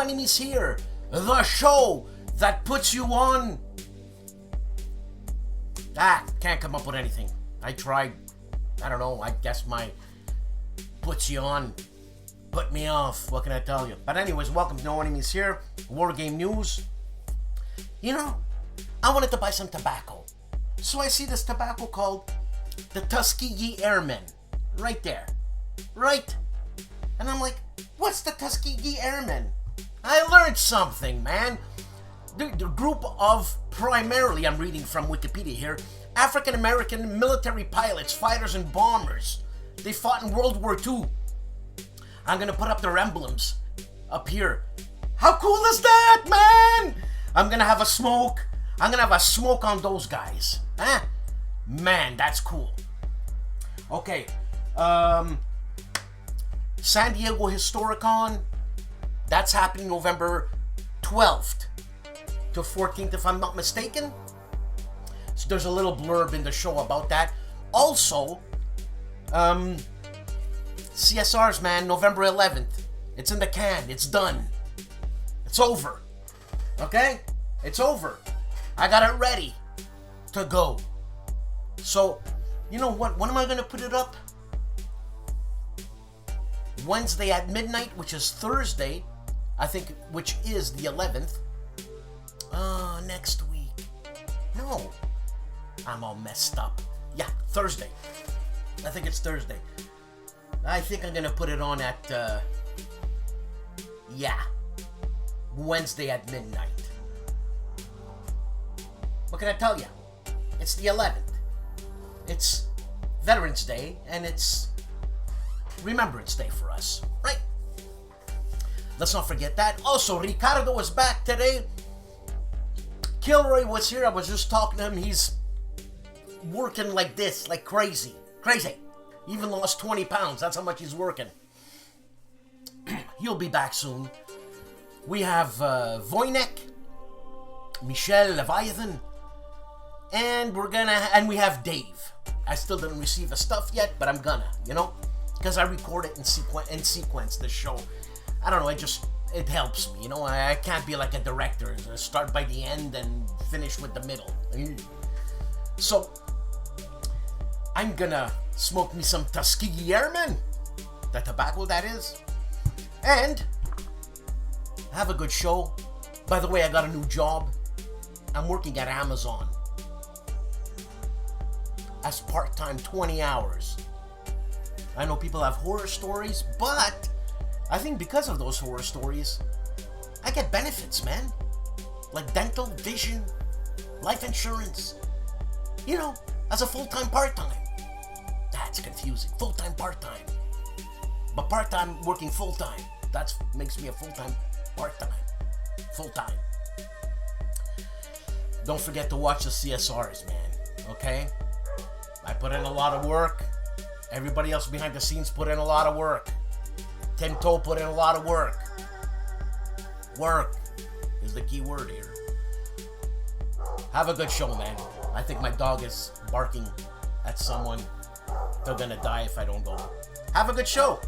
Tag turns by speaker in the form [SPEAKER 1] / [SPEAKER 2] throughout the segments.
[SPEAKER 1] Enemies Here, the show that puts you on... can't come up with anything. I tried. I don't know, I guess my puts you on, put me off. What can I tell you? But anyways, welcome to No Enemies Here, Wargame News. You know, I wanted to buy some tobacco. So I see this tobacco called the Tuskegee Airmen. Right there. Right? And I'm like, what's the Tuskegee Airmen? I learned something, man. The group of primarily, I'm reading from Wikipedia here, African-American military pilots, fighters, and bombers. They fought in World War II. I'm gonna put up their emblems up here. How cool is that, man? I'm gonna have a smoke. I'm gonna have a smoke on those guys. Huh? Man, that's cool. Okay. San Diego Historicon. That's happening November 12th to 14th, if I'm not mistaken. So there's a little blurb in the show about that. Also, CSRs, man, November 11th. It's in the can. It's done. It's over. Okay? It's over. I got it ready to go. So, you know what? When am I going to put it up? Wednesday at midnight, which is Thursday, I think, which is the 11th. Next week. No. I'm all messed up. Yeah, Thursday. I think it's Thursday. I think I'm gonna put it on at, Wednesday at midnight. What can I tell you? It's the 11th. It's Veterans Day, and it's Remembrance Day for us, right? Let's not forget that. Also, Ricardo is back today. KilRoyWasHere. I was just talking to him. He's working like this, like crazy. Crazy. He even lost 20 pounds. That's how much he's working. He'll be back soon. We have Voynicetv, Michelle Leviathan, and we have Dave. I still didn't receive the stuff yet, but I'm gonna, you know, because I record it in sequence this show. I don't know, it helps me, you know. I can't be like a director, start by the end and finish with the middle. So I'm gonna smoke me some Tuskegee Airmen, the tobacco that is, and have a good show. By the way, I got a new job. I'm working at Amazon as part-time, 20 hours. I know people have horror stories, but I think because of those horror stories, I get benefits, man. Like dental, vision, life insurance. You know, as a full-time, part-time. That's confusing. Full-time, part-time. But part-time working full-time. That makes me a full-time, part-time. Full-time. Don't forget to watch the CSRs, man. Okay? I put in a lot of work. Everybody else behind the scenes put in a lot of work. Tim Toe put in a lot of work. Work is the key word here. Have a good show, man. I think my dog is barking at someone. They're gonna die if I don't go. Have a good show.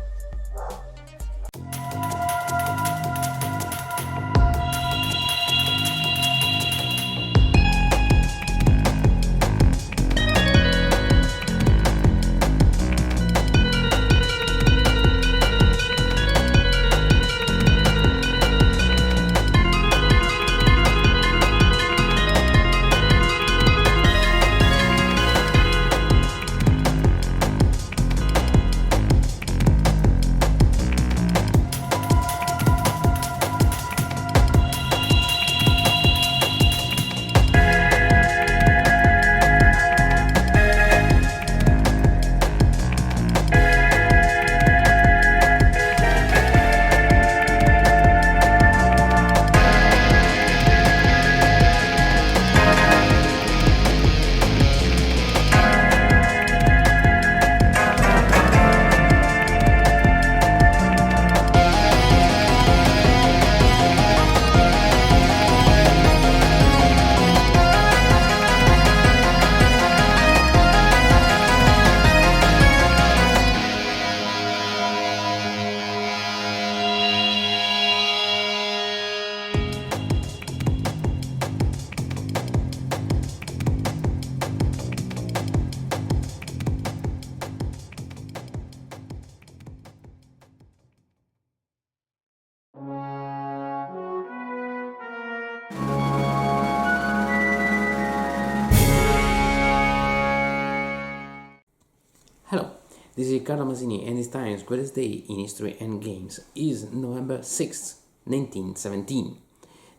[SPEAKER 2] This is Carlo Masini, and this time's greatest day in history and games is November 6th, 1917,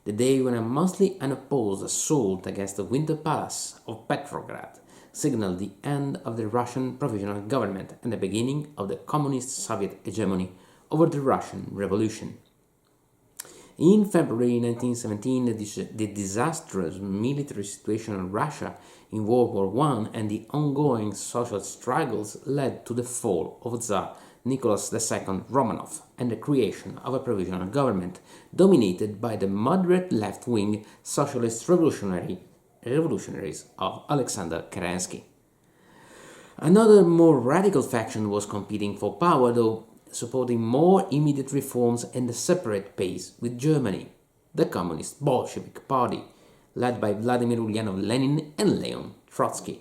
[SPEAKER 2] the day when a mostly unopposed assault against the Winter Palace of Petrograd signaled the end of the Russian Provisional Government and the beginning of the Communist Soviet hegemony over the Russian Revolution. In February 1917, the disastrous military situation in Russia in World War I and the ongoing social struggles led to the fall of Tsar Nicholas II Romanov and the creation of a provisional government dominated by the moderate left-wing socialist revolutionaries of Alexander Kerensky. Another more radical faction was competing for power, though supporting more immediate reforms and a separate pace with Germany, the Communist Bolshevik Party, led by Vladimir Ulyanov-Lenin and Leon Trotsky.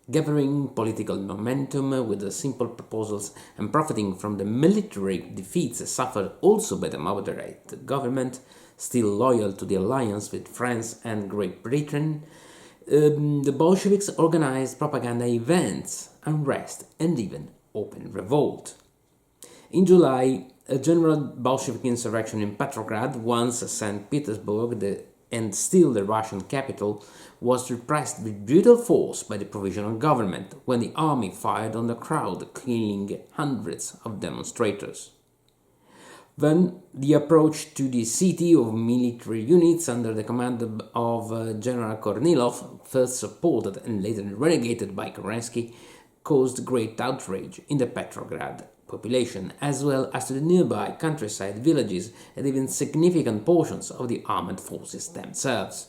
[SPEAKER 2] Gathering political momentum with the simple proposals and profiting from the military defeats suffered also by the moderate government, still loyal to the alliance with France and Great Britain, the Bolsheviks organized propaganda events, unrest, and even open revolt. In July, a general Bolshevik insurrection in Petrograd, once St. Petersburg and still the Russian capital, was repressed with brutal force by the provisional government when the army fired on the crowd, killing hundreds of demonstrators. Then the approach to the city of military units under the command of General Kornilov, first supported and later renegated by Kerensky, caused great outrage in the Petrograd population, as well as to the nearby countryside villages and even significant portions of the armed forces themselves.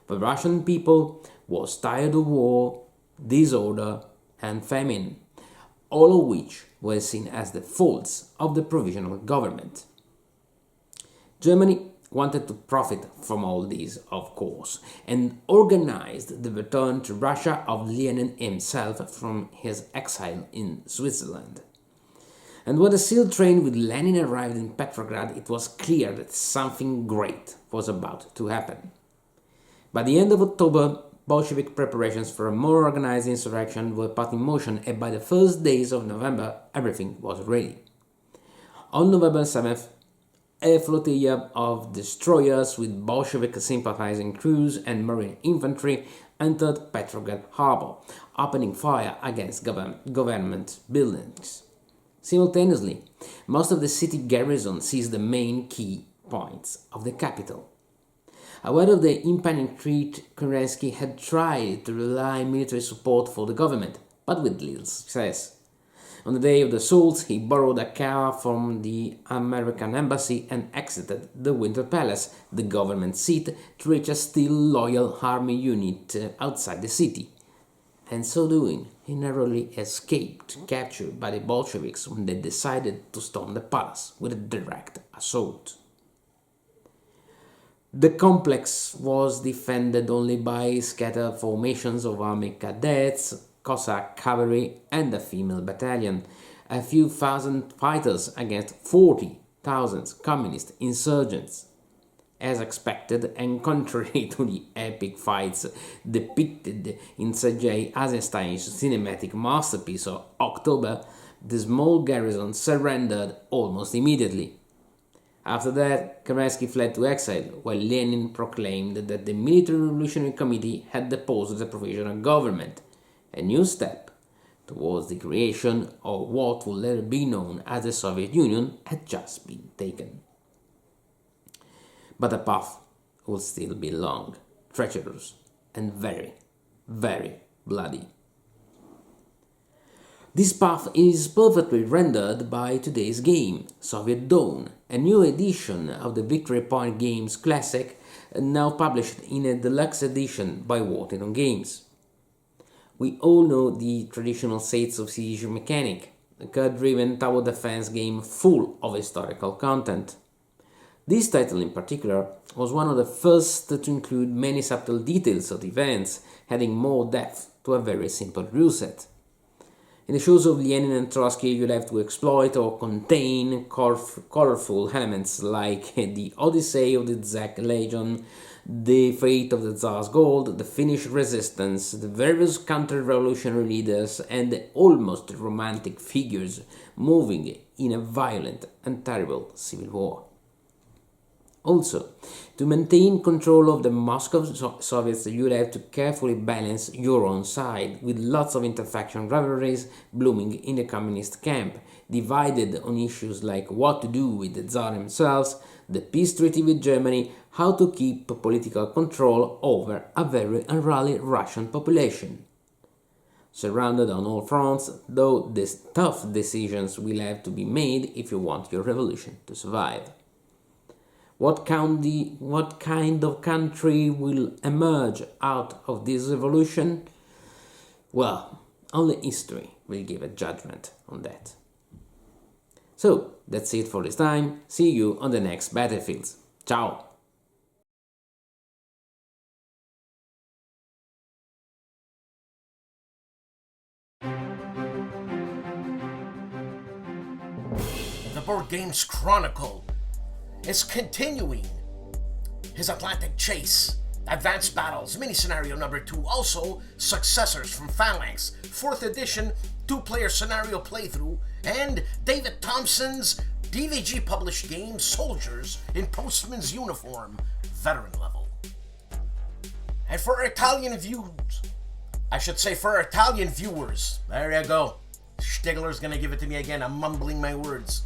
[SPEAKER 2] The Russian people was tired of war, disorder and famine, all of which were seen as the faults of the provisional government. Germany wanted to profit from all these, of course, and organized the return to Russia of Lenin himself from his exile in Switzerland. And when the seal train with Lenin arrived in Petrograd, it was clear that something great was about to happen. By the end of October, Bolshevik preparations for a more organized insurrection were put in motion, and by the first days of November, everything was ready. On November 7th, a flotilla of destroyers with Bolshevik-sympathizing crews and marine infantry entered Petrograd harbor, opening fire against government buildings. Simultaneously, most of the city garrison seized the main key points of the capital. Aware of the impending threat, Kerensky had tried to rely on military support for the government, but with little success. On the day of the assault, he borrowed a car from the American embassy and exited the Winter Palace, the government seat, to reach a still loyal army unit outside the city. And so doing, he narrowly escaped capture by the Bolsheviks when they decided to storm the palace with a direct assault. The complex was defended only by scattered formations of army cadets, Cossack cavalry and a female battalion, a few thousand fighters against 40,000 communist insurgents. As expected and contrary to the epic fights depicted in Sergei Eisenstein's cinematic masterpiece of October, the small garrison surrendered almost immediately. After that, Kerensky fled to exile, while Lenin proclaimed that the Military Revolutionary Committee had deposed the provisional government, a new step towards the creation of what would later be known as the Soviet Union had just been taken. But the path would still be long, treacherous, and very, very bloody. This path is perfectly rendered by today's game, Soviet Dawn, a new edition of the Victory Point Games classic, now published in a deluxe edition by Worthington Games. We all know the traditional States of Siege mechanic, a card-driven tower defense game full of historical content. This title in particular was one of the first to include many subtle details of the events, adding more depth to a very simple rule set. In the shoes of Lenin and Trotsky, you'll have to exploit or contain colorful elements like the Odyssey of the Czech Legion, the fate of the Tsar's Gold, the Finnish resistance, the various counter-revolutionary leaders, and the almost romantic figures moving in a violent and terrible civil war. Also, to maintain control of the Moscow Soviets, you'll have to carefully balance your own side, with lots of interfaction rivalries blooming in the communist camp, divided on issues like what to do with the Tsar themselves, the peace treaty with Germany, how to keep political control over a very unruly Russian population. Surrounded on all fronts, though these tough decisions will have to be made if you want your revolution to survive. What kind of country will emerge out of this revolution? Well, only history will give a judgment on that. So, that's it for this time. See you on the next battlefields. Ciao!
[SPEAKER 1] The Board Games Chronicle is continuing his Atlantic Chase, Advanced Battles, mini-scenario number 2, also Successors from Phalanx, 4th edition, 2-player scenario playthrough, and David Thompson's DVG published game, Soldiers in Postman's Uniform, veteran level. And for Italian viewers, there you go. Stigler's gonna give it to me again, I'm mumbling my words.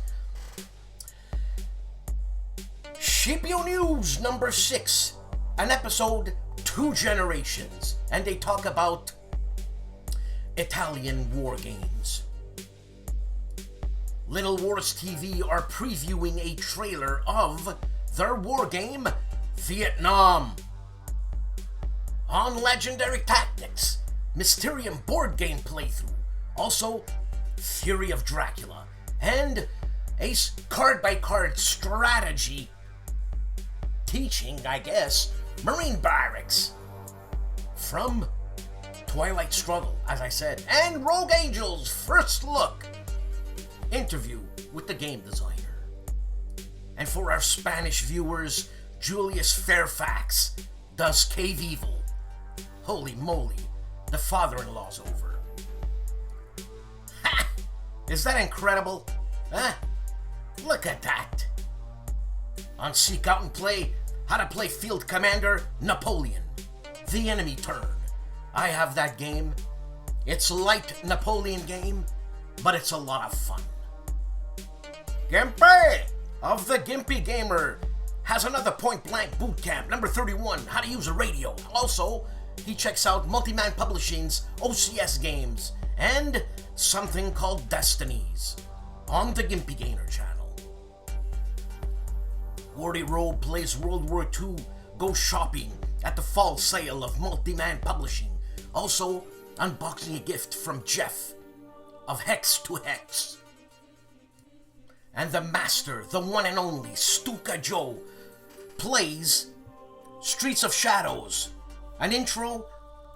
[SPEAKER 1] Scipio News number 6, an episode 2 generations, and they talk about Italian war games. Little Wars TV are previewing a trailer of their war game, Vietnam. On Legendary Tactics, Mysterium board game playthrough, also Fury of Dracula, and a card-by-card strategy teaching, I guess, Marine Barracks from Twilight Struggle, as I said, and Rogue Angel's first look interview with the game designer. And for our Spanish viewers, Julius Fairfax does Cave Evil. Holy moly, the father-in-law's over. Ha! Is that incredible? Huh? Look at that. On Seek Out and Play, how to play Field Commander Napoleon, The Enemy Turn. I have that game. It's light Napoleon game, but it's a lot of fun. GIMPY of the GIMPY Gamer has another Point Blank Bootcamp, number 31, how to use a radio. Also, he checks out Multi-Man Publishing's OCS games and something called Destinies on the GIMPY Gamer channel. Wordy Road plays World War II, go shopping at the fall sale of Multi-Man Publishing. Also, unboxing a gift from Jeff of Hex to Hex. And the master, the one and only STUKAJOE, plays Streets of Shadows, an intro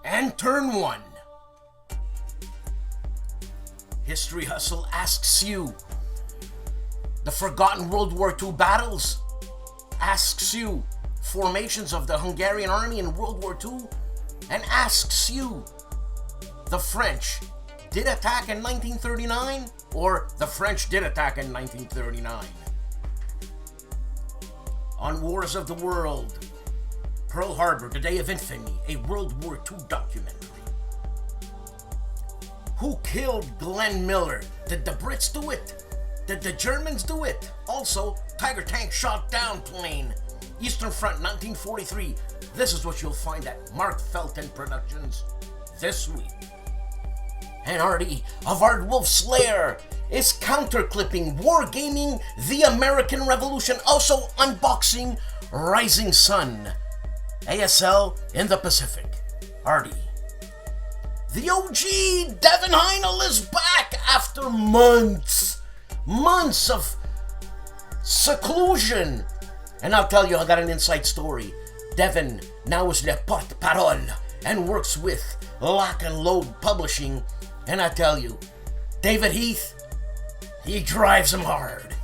[SPEAKER 1] and turn 1. History Hustle asks you, the forgotten World War II battles, asks you formations of the Hungarian army in World War II, and asks you, the French did attack in 1939, or the French did attack in 1939. On Wars of the World, Pearl Harbor, The Day of Infamy, a World War II documentary. Who killed Glenn Miller? Did the Brits do it? Did the Germans do it? Also, Tiger Tank shot down plane. Eastern Front 1943. This is what you'll find at Mark Felton Productions this week. And Artie of ARDWULF'S LAIR is counterclipping Wargaming The American Revolution, also unboxing Rising Sun, ASL in the Pacific. Artie. The OG Devin Heinel is back after months of seclusion. And I'll tell you, I got an inside story. Devin now is le porte-parole and works with Lock and Load Publishing. And I tell you, David Heath, he drives him hard.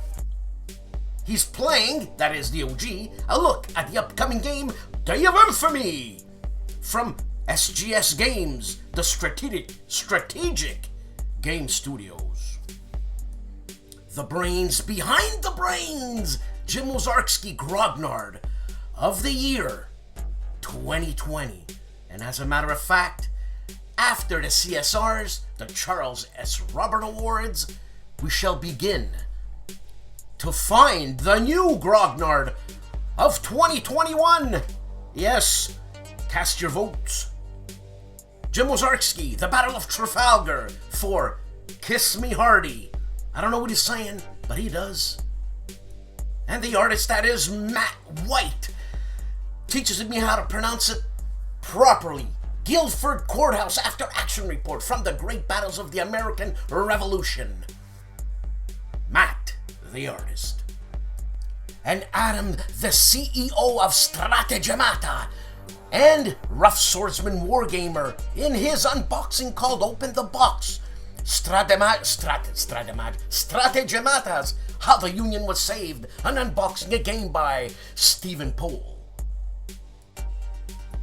[SPEAKER 1] He's playing, that is the OG, a look at the upcoming game, Day of Infamy, from SGS Games, the strategic game studios. The brains behind the brains, Jim Ozarski Grognard of the year 2020. And as a matter of fact, after the CSRs, the Charles S. Robert Awards, we shall begin to find the new Grognard of 2021. Yes, cast your votes. Jim Ozarski, The Battle of Trafalgar for Kiss Me Hardy. I don't know what he's saying, but he does. And the artist that is Matt White teaches me how to pronounce it properly. Guilford Courthouse After Action Report from the Great Battles of the American Revolution. Matt, the artist. And Adam, the CEO of STRATEGEMATA and Rough Swordsman Wargamer in his unboxing called Open the Box. STRATEGEMATA's How the Union Was Saved, an unboxing a game by Stephen Pohl.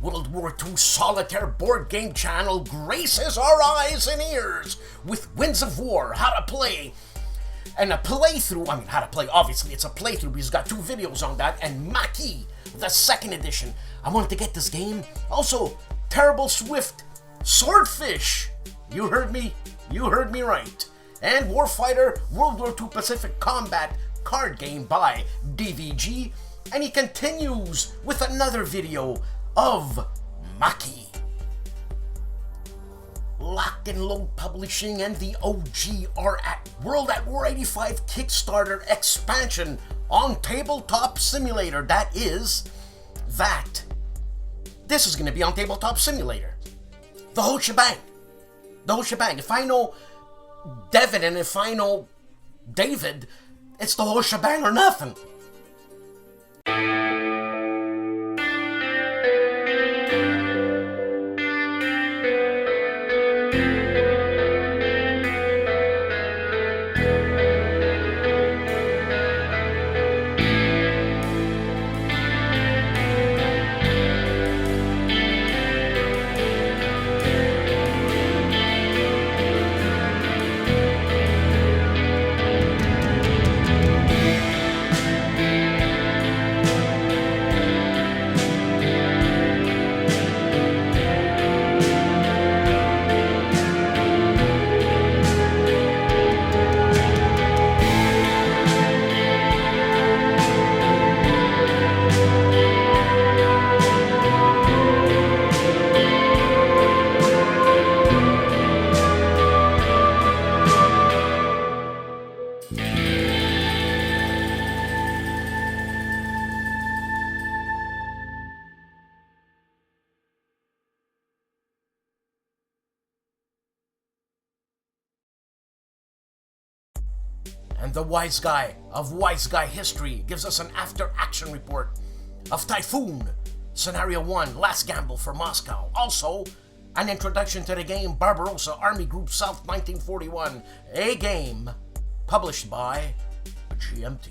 [SPEAKER 1] World War II solitaire board game channel graces our eyes and ears with Winds of War, how to play, and a playthrough. I mean, how to play, obviously it's a playthrough, but he's got 2 videos on that, and Maki, the 2nd edition. I wanted to get this game. Also, Terrible Swift, Swordfish. You heard me right. And Warfighter, World War II Pacific Combat card game by DVG. And he continues with another video of Maki. Lock and Load Publishing and the OG are at World at War 85 Kickstarter expansion on Tabletop Simulator. This is going to be on Tabletop Simulator. The whole shebang. If I know Devin and if I know David, it's the whole shebang or nothing. And the wise guy of Wise Guy history gives us an after-action report of Typhoon, Scenario 1, Last Gamble for Moscow. Also, an introduction to the game Barbarossa, Army Group South 1941, a game published by GMT.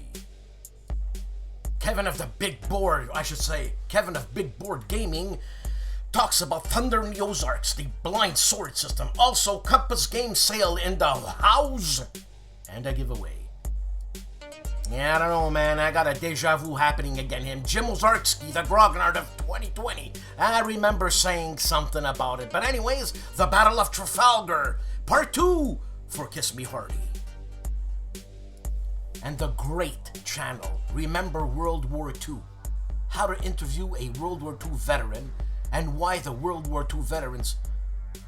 [SPEAKER 1] Kevin of Big Board Gaming talks about Thunder in the Ozarks, the blind sword system. Also, Compass Game Sale in the house, and a giveaway. Yeah, I don't know, man. I got a deja vu happening again. Him, Jim Ozarski, the Grognard of 2020. I remember saying something about it. But anyways, the Battle of Trafalgar, Part 2 for Kiss Me Hardy. And the great channel, Remember World War II. How to interview a World War II veteran and why the World War II veterans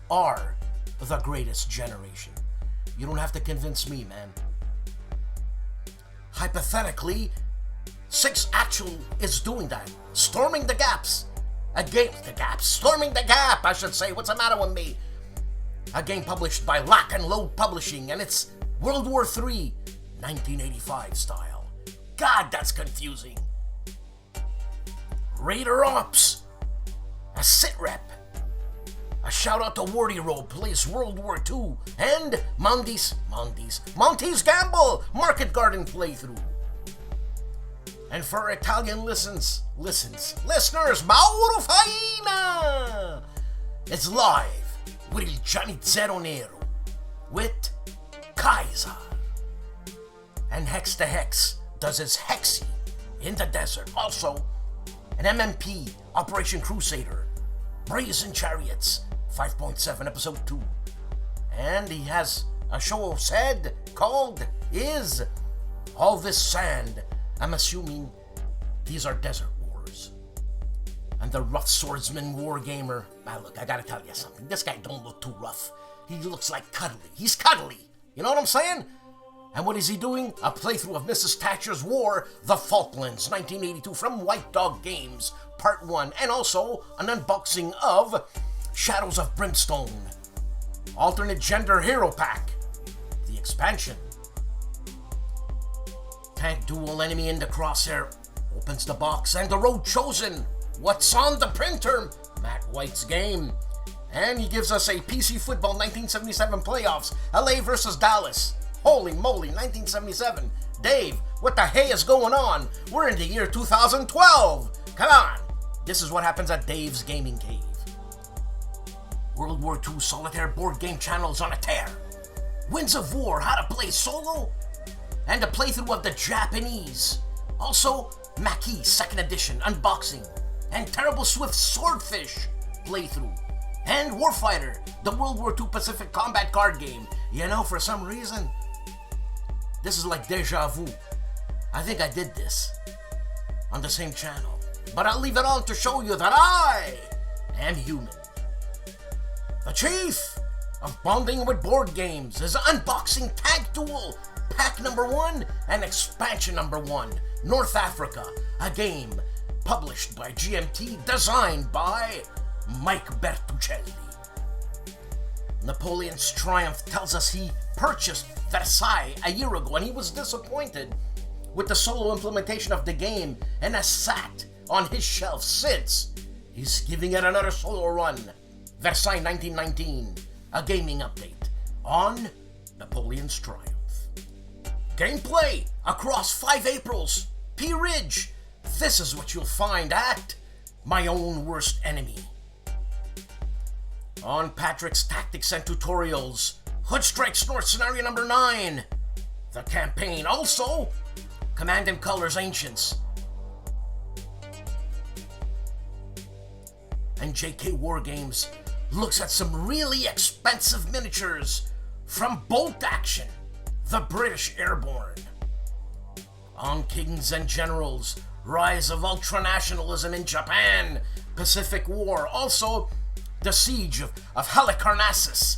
[SPEAKER 1] are the greatest generation. You don't have to convince me, man. Hypothetically, 6 Actual is doing that. Storming the Gaps. Storming the Gap, I should say. What's the matter with me? A game published by Lock and Load Publishing, and it's World War III, 1985 style. God, that's confusing. Raider Ops. A sit rep. A shout out to Wordy Road, plays World War II, and Monty's Gamble Market Garden playthrough. And for Italian listeners, Mauro Faina! It's live with Il Giannizzero Nero, with Kaiser. And Hex to Hex does his Hexy in the desert. Also, an MMP, Operation Crusader, Brazen Chariots, 5.7 episode 2. And he has a show said called Is All This Sand? I'm assuming these are desert wars. And the rough swordsman wargamer. Now look, I gotta tell you something. This guy don't look too rough. He looks like cuddly. He's cuddly. You know what I'm saying? And what is he doing? A playthrough of Mrs. Thatcher's War, The Falklands, 1982 from White Dog Games, Part 1. And also an unboxing of Shadows of Brimstone, Alternate Gender Hero Pack, the expansion. Tank Duel Enemy in the Crosshair opens the box, and The Road Chosen, What's on the Printer, Matt White's game. And he gives us a PC Football 1977 playoffs, LA versus Dallas. Holy moly, 1977. Dave, what the hey is going on? We're in the year 2012. Come on. This is what happens at Dave's Gaming Cave. World War II solitaire board game channels on a tear. Winds of War, how to play solo, and a playthrough of the Japanese. Also, Maquis 2nd edition unboxing, and Terrible Swift Swordfish playthrough, and Warfighter, the World War II Pacific combat card game. You know, for some reason, this is like deja vu. I think I did this on the same channel, but I'll leave it on to show you that I am human. The Chief of Bonding with Board Games is unboxing Tag Duel, Pack number 1 and Expansion number 1, North Africa, a game published by GMT, designed by Mike Bertuccelli. Napoleon's Triumph tells us he purchased Versailles a year ago and he was disappointed with the solo implementation of the game and has sat on his shelf since. He's giving it another solo run. Versailles 1919, a gaming update on Napoleon's Triumph. Gameplay across 5 Aprils, P Ridge. This is what you'll find at My Own Worst Enemy. On Patrick's Tactics and Tutorials, Hood Strikes North Scenario number 9, the campaign. Also, Command and Colors Ancients. And JK Wargames looks at some really expensive miniatures from Bolt Action, the British Airborne. On Kings and Generals, Rise of Ultranationalism in Japan, Pacific War. Also, the Siege of Halicarnassus,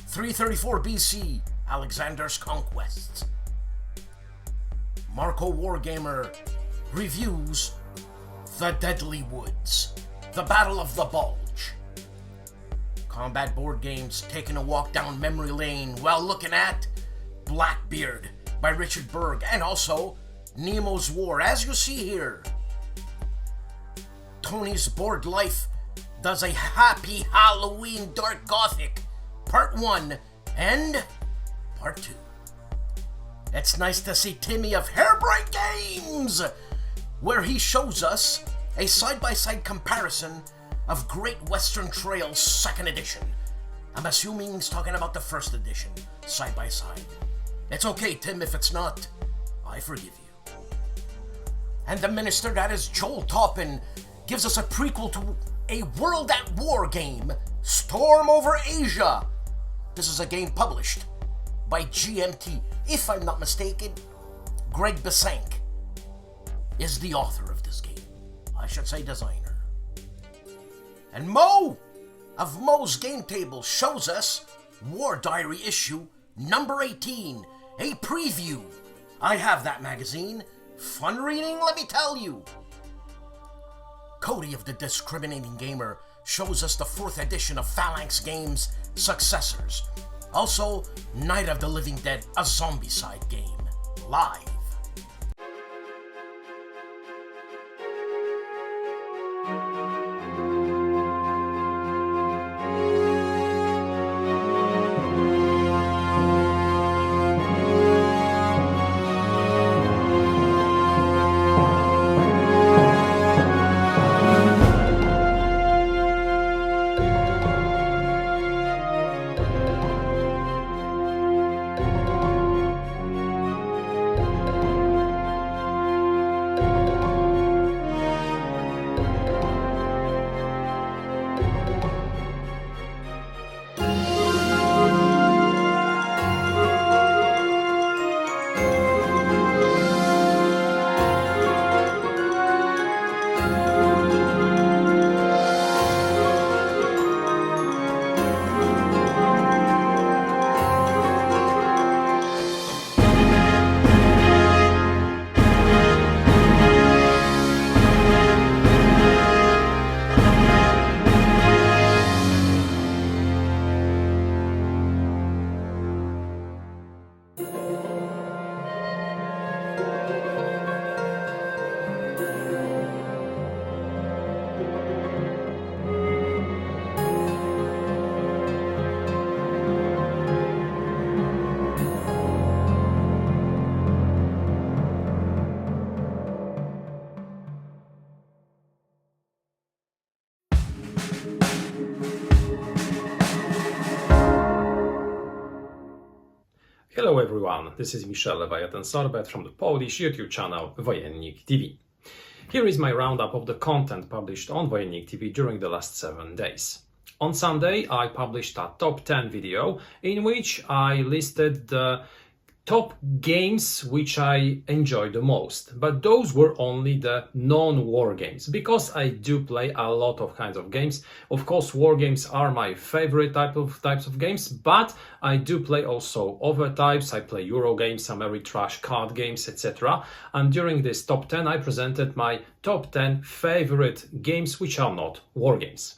[SPEAKER 1] 334 BC, Alexander's Conquests. Marco Wargamer reviews The Deadly Woods, The Battle of the Bulge. Combat Board Games taking a walk down memory lane while looking at Blackbeard by Richard Berg, and also Nemo's War, as you see here. Tony's Board Life does a Happy Halloween Dark Gothic, Part 1 and Part 2. It's nice to see Timmy of Hairbright Games, where he shows us a side-by-side comparison of Great Western Trail 2nd edition. I'm assuming he's talking about the 1st edition, side-by-side. It's okay, Tim, if it's not. I forgive you. And the minister, that is Joel Toppin, gives us a prequel to a World at War game, Storm Over Asia. This is a game published by GMT. If I'm not mistaken, Greg Besank is the author of this game. I should say designer. And Mo of Mo's Game Table shows us War Diary issue number 18, a preview. I have that magazine. Fun reading, let me tell you. Cody of the Discriminating Gamer shows us the 4th edition of Phalanx Games' successors. Also, Night of the Living Dead, a Zombicide game, live.
[SPEAKER 3] Hello everyone, this is Michel Lewaja-Sorbet from the Polish YouTube channel Wojennik TV. Here is my roundup of the content published on Wojennik TV during the last 7 days. On Sunday I published a top 10 video in which I listed the top games which I enjoy the most, but those were only the non-war games, because I do play a lot of kinds of games. Of course, war games are my favorite types of games, but I do play also other types. I play Euro games, Ameritrash, card games, etc. And during this top 10 I presented my top 10 favorite games which are not war games.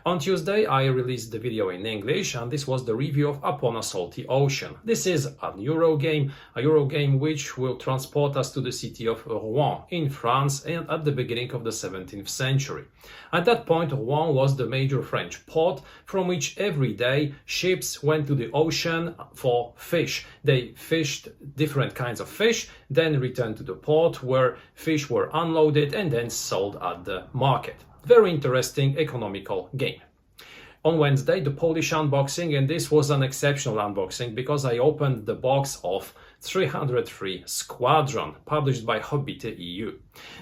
[SPEAKER 3] On Tuesday I released the video in English, and this was the review of Upon a Salty Ocean. This is a Euro game which will transport us to the city of Rouen in France and at the beginning of the 17th century. At that point, Rouen was the major French port from which every day ships went to the ocean for fish. They fished different kinds of fish, then returned to the port where fish were unloaded and then sold at the market. Very interesting economical game. On Wednesday, the Polish unboxing, and this was an exceptional unboxing because I opened the box of 303 Squadron, published by Hobby.eu.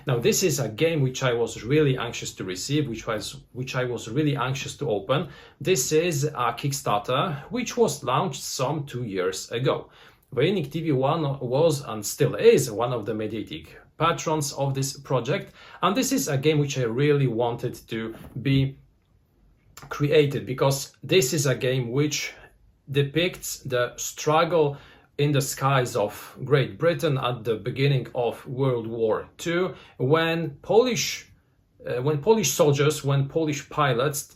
[SPEAKER 3] Now, this is a game which I was really anxious to receive, which I was really anxious to open. This is a Kickstarter which was launched some 2 years ago. Wojennik TV was and still is one of the mediatic patrons of this project, and this is a game which I really wanted to be created because this is a game which depicts the struggle in the skies of Great Britain at the beginning of World War II, when Polish soldiers, when Polish pilots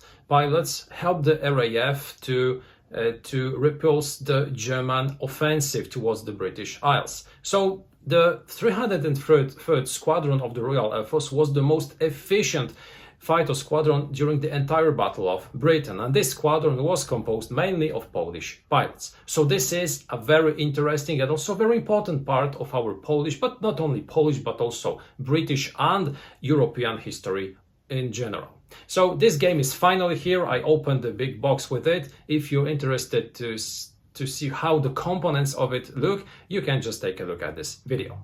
[SPEAKER 3] helped the RAF to repulse the German offensive towards the British Isles. So the 303rd Squadron of the Royal Air Force was the most efficient fighter squadron during the entire Battle of Britain, and this squadron was composed mainly of Polish pilots. So this is a very interesting and also very important part of our Polish, but not only Polish, but also British and European history in general. So this game is finally here. I opened the big box with it. If you're interested to see how the components of it look, you can just take a look at this video.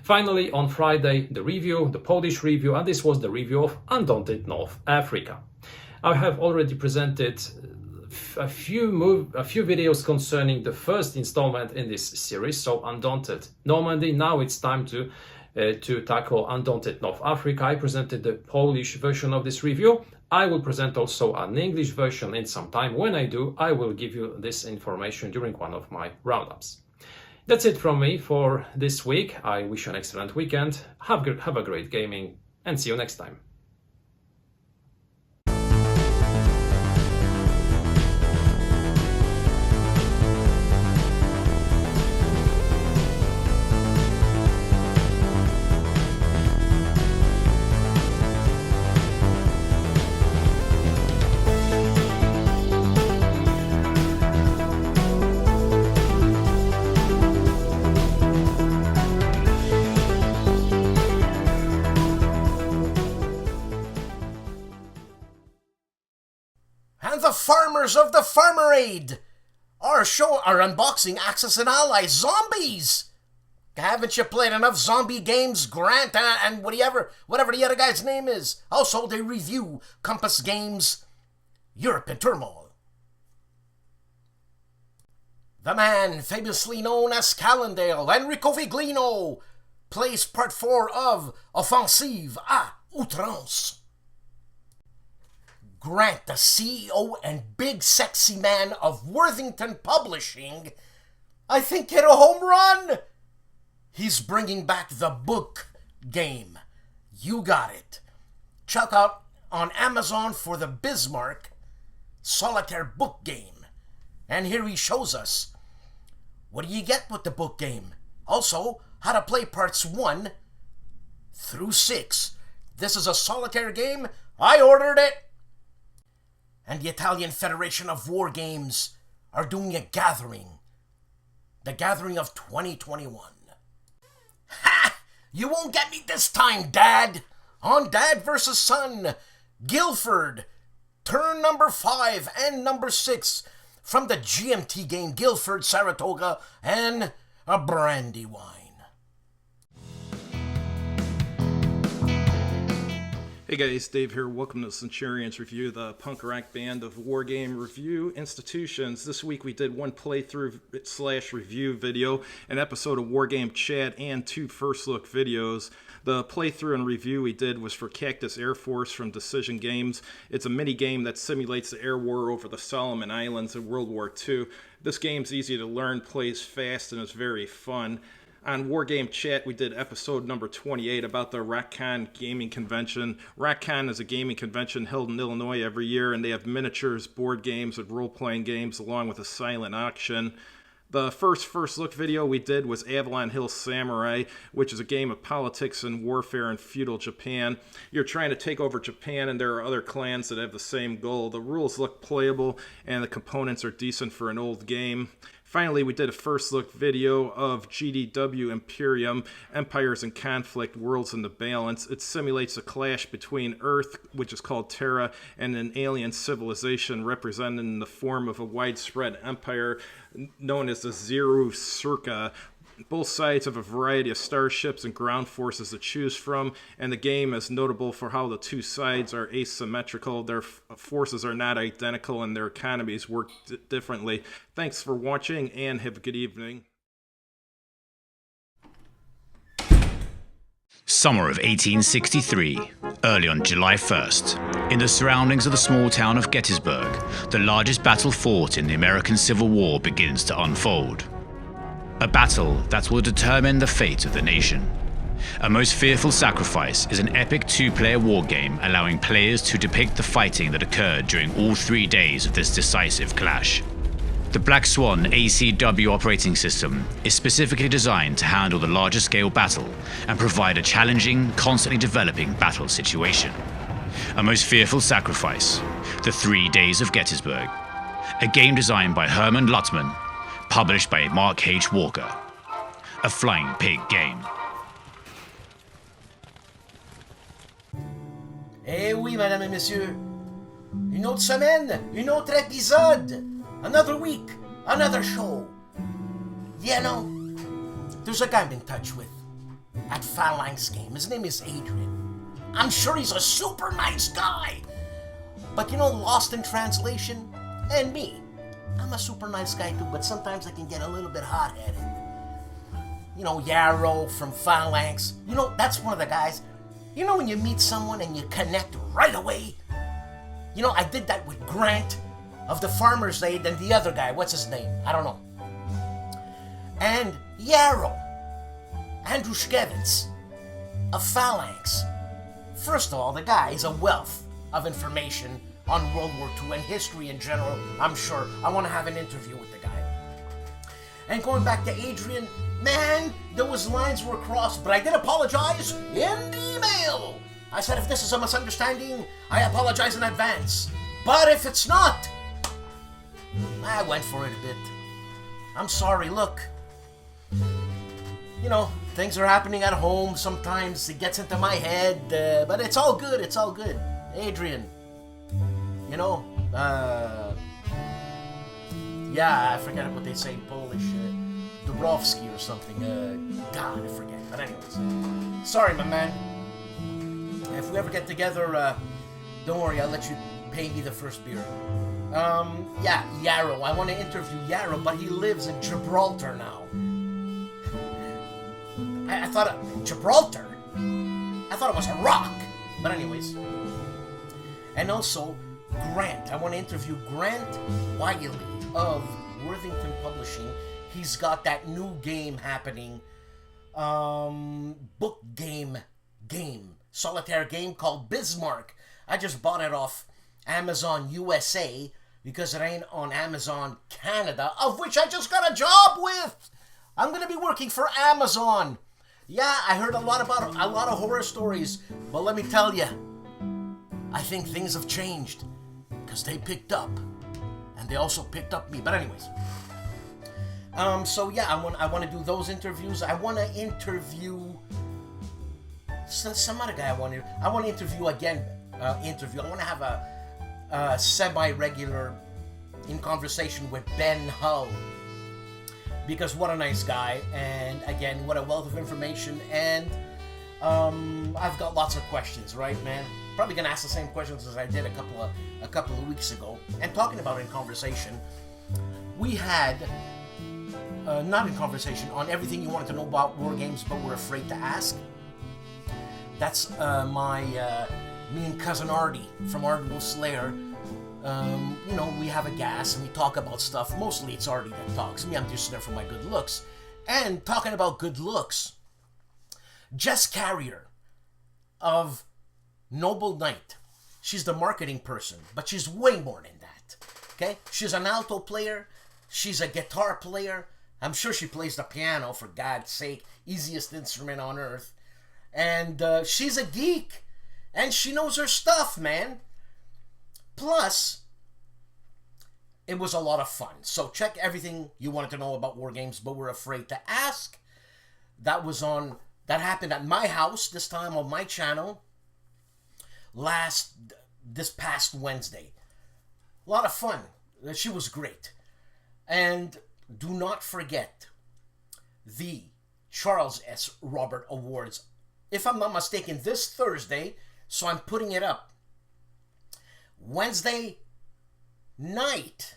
[SPEAKER 3] Finally, on Friday, the Polish review, and this was the review of Undaunted North Africa. I have already presented a few videos concerning the first installment in this series, so Undaunted Normandy. Now it's time to tackle Undaunted North Africa. I presented the Polish version of this review. I will present also an English version in some time. When I do, I will give you this information during one of my roundups. That's it from me for this week. I wish you an excellent weekend. Have a great gaming, and see you next time.
[SPEAKER 1] And the farmers of the Farmerade are unboxing Axis and Allies Zombies. Haven't you played enough zombie games, Grant, and whatever the other guy's name is? Also, they review Compass Games Europe in Turmoil. The man famously known as Calandale, Enrico Viglino, plays part 4 of Offensive à Outrance. Grant, the CEO and big sexy man of Worthington Publishing, I think hit a home run. He's bringing back the book game. You got it. Check out on Amazon for the Bismarck Solitaire book game. And here he shows us what do you get with the book game. Also, how to play parts 1 through 6. This is a solitaire game. I ordered it. And the Italian Federation of War Games are doing a gathering. The gathering of 2021. Ha! You won't get me this time, Dad! On Dad vs. Son, Guildford, turn number 5 and number 6 from the GMT game Guildford, Saratoga, and a brandy wine.
[SPEAKER 4] Hey guys, Dave here. Welcome to Centurions Review, the punk rock band of Wargame review institutions. This week we did one playthrough / review video, an episode of Wargame chat, and 2 first look videos. The playthrough and review we did was for Cactus Air Force from Decision Games. It's a mini game that simulates the air war over the Solomon Islands in World War II. This game's easy to learn, plays fast, and is very fun. On Wargame Chat, we did episode number 28 about the RockCon gaming convention. RockCon is a gaming convention held in Illinois every year, and they have miniatures, board games, and role-playing games, along with a silent auction. The first look video we did was Avalon Hill Samurai, which is a game of politics and warfare in feudal Japan. You're trying to take over Japan, and there are other clans that have the same goal. The rules look playable, and the components are decent for an old game. Finally, we did a first look video of GDW Imperium, Empires in Conflict, Worlds in the Balance. It simulates a clash between Earth, which is called Terra, and an alien civilization represented in the form of a widespread empire known as the Zeru Circa. Both sides have a variety of starships and ground forces to choose from, and the game is notable for how the two sides are asymmetrical. Their forces are not identical, and their economies work differently. Thanks for watching, and have a good evening.
[SPEAKER 5] Summer of 1863, early on July 1st, in the surroundings of the small town of Gettysburg, the largest battle fought in the American Civil War begins to unfold. A battle that will determine the fate of the nation. A Most Fearful Sacrifice is an epic 2-player wargame allowing players to depict the fighting that occurred during all 3 days of this decisive clash. The Black Swan ACW operating system is specifically designed to handle the larger scale battle and provide a challenging, constantly developing battle situation. A Most Fearful Sacrifice, The 3 Days of Gettysburg, a game designed by Herman Luttman, published by Mark H. Walker. A Flying Pig game.
[SPEAKER 1] Eh oui, mesdames et messieurs. Une autre semaine, un autre épisode. Another week, another show. You know, there's a guy I'm in touch with at Phalanx Game. His name is Adrian. I'm sure he's a super nice guy. But you know, lost in translation, and me. I'm a super nice guy too, but sometimes I can get a little bit hot-headed. You know, Yarrow from Phalanx. You know, that's one of the guys. You know when you meet someone and you connect right away? You know, I did that with Grant of the Farmer's Aid and the other guy. What's his name? I don't know. And Yarrow. Andrew Skevitz of Phalanx. First of all, the guy is a wealth of information on World War II and history in general, I'm sure. I want to have an interview with the guy. And going back to Adrian, man, those lines were crossed, but I did apologize in the email. I said if this is a misunderstanding, I apologize in advance. But if it's not, I went for it a bit. I'm sorry, look. You know, things are happening at home, sometimes it gets into my head, but it's all good, it's all good. Adrian. You know, yeah, I forget what they say in Polish, Durowski or something, God, I forget, but anyways, sorry, my man, if we ever get together, don't worry, I'll let you pay me the first beer. Yeah, Yarrow, I want to interview Yarrow, but he lives in Gibraltar now. I thought, Gibraltar? I thought it was a rock, but anyways, and also, Grant. I want to interview Grant Wiley of Worthington Publishing. He's got that new game happening. Book game. Solitaire game called Bismarck. I just bought it off Amazon USA because it ain't on Amazon Canada, of which I just got a job with. I'm going to be working for Amazon. Yeah, I heard a lot of horror stories, but let me tell you, I think things have changed. Because they picked up, and they also picked up me. But anyways, so yeah, I want to do those interviews. I want to interview some other guy. I want to interview again. I want to have a semi-regular in conversation with Ben Hull. Because what a nice guy, and again, what a wealth of information, and I've got lots of questions, right, man? Probably gonna ask the same questions as I did a couple of weeks ago. And talking about in conversation, we had not in conversation on everything you wanted to know about war games but were afraid to ask. That's me and cousin Artie from ARDWULF'S LAIR. You know, we have a gas and we talk about stuff. Mostly it's Artie that talks. Me, I'm just there for my good looks. And talking about good looks, Jess Carrier of Noble Knight. She's the marketing person, but she's way more than that. Okay? She's an alto player. She's a guitar player. I'm sure she plays the piano, for God's sake. Easiest instrument on earth. And she's a geek. And she knows her stuff, man. Plus, it was a lot of fun. So check everything you wanted to know about war games but were afraid to ask. That happened at my house, this time on my channel, this past Wednesday. A lot of fun. She was great. And do not forget the Charles S. Robert Awards. If I'm not mistaken, this Thursday, so I'm putting it up. Wednesday night,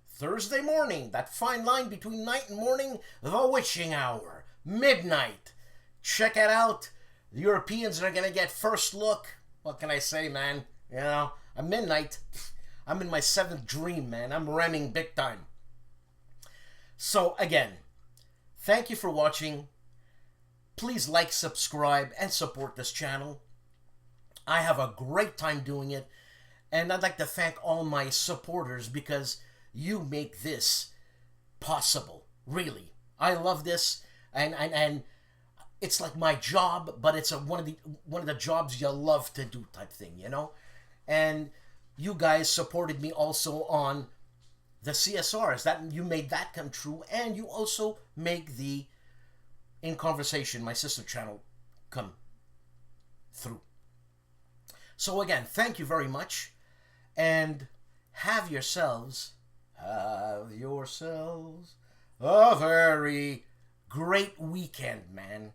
[SPEAKER 1] Thursday morning, that fine line between night and morning, the witching hour, midnight. Check it out. The Europeans are going to get first look. What can I say, man? You know, at midnight, I'm in my 7th dream, man. I'm remming big time. So, again, thank you for watching. Please like, subscribe, and support this channel. I have a great time doing it. And I'd like to thank all my supporters because you make this possible. Really. I love this. And it's like my job, but it's one of the jobs you love to do type thing, you know? And you guys supported me also on the CSRs. That you made that come true, and you also make the In Conversation, my sister channel, come through. So again, thank you very much, and have yourselves a very great weekend, man.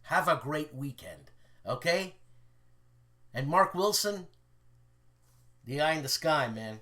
[SPEAKER 1] Have a great weekend, okay? And Mark Wilson, the eye in the sky, man.